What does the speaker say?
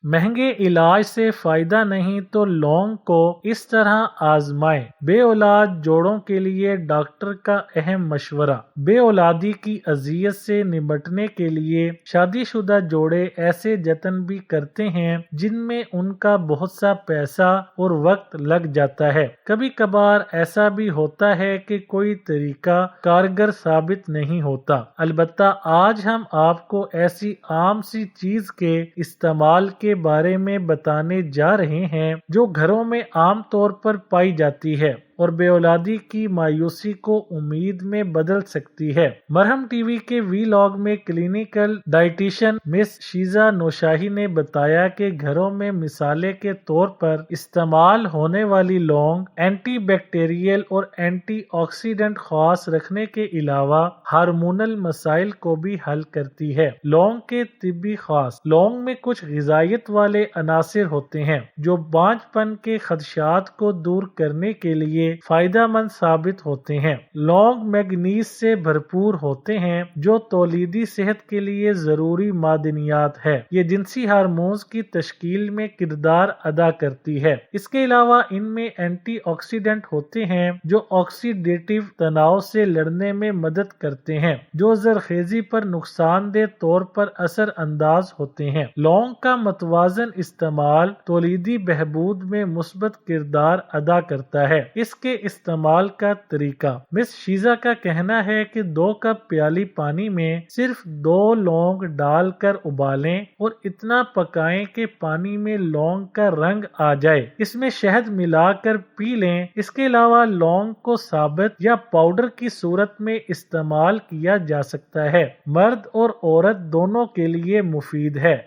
مہنگے علاج سے فائدہ نہیں تو لونگ کو اس طرح آزمائیں۔ بے اولاد جوڑوں کے لیے ڈاکٹر کا اہم مشورہ۔ بے اولادی کی اذیت سے نمٹنے کے لیے شادی شدہ جوڑے ایسے جتن بھی کرتے ہیں جن میں ان کا بہت سا پیسہ اور وقت لگ جاتا ہے۔ کبھی کبھار ایسا بھی ہوتا ہے کہ کوئی طریقہ کارگر ثابت نہیں ہوتا۔ البتہ آج ہم آپ کو ایسی عام سی چیز کے استعمال کے بارے میں بتانے جا رہے ہیں جو گھروں میں عام طور پر پائی جاتی ہے اور بے اولادی کی مایوسی کو امید میں بدل سکتی ہے۔ مرہم ٹی وی کے وی-لاگ میں کلینیکل ڈائٹیشن مس شیزا نوشاہی نے بتایا کہ گھروں میں مثالے کے طور پر استعمال ہونے والی لونگ اینٹی بیکٹیریل اور اینٹی آکسیڈنٹ خواص رکھنے کے علاوہ ہارمونل مسائل کو بھی حل کرتی ہے۔ لونگ کے طبی خواص۔ لونگ میں کچھ غذائیت والے عناصر ہوتے ہیں جو بانجھ پن کے خدشات کو دور کرنے کے لیے فائدہ مند ثابت ہوتے ہیں۔ لونگ مینگنیز سے بھرپور ہوتے ہیں جو تولیدی صحت کے لیے ضروری معدنیات ہے۔ یہ جنسی ہارمونز کی تشکیل میں کردار ادا کرتی ہے۔ اس کے علاوہ ان میں اینٹی آکسیڈنٹ ہوتے ہیں جو آکسیڈیٹیو تناؤ سے لڑنے میں مدد کرتے ہیں جو زرخیزی پر نقصان دہ طور پر اثر انداز ہوتے ہیں۔ لونگ کا متوازن استعمال تولیدی بہبود میں مثبت کردار ادا کرتا ہے۔ اس کے استعمال کا طریقہ۔ مس شیزا کا کہنا ہے کہ 2 کپ پیالی پانی میں صرف 2 لونگ ڈال کر ابالیں اور اتنا پکائیں کہ پانی میں لونگ کا رنگ آ جائے۔ اس میں شہد ملا کر پی لیں۔ اس کے علاوہ لونگ کو ثابت یا پاؤڈر کی صورت میں استعمال کیا جا سکتا ہے۔ مرد اور عورت دونوں کے لیے مفید ہے۔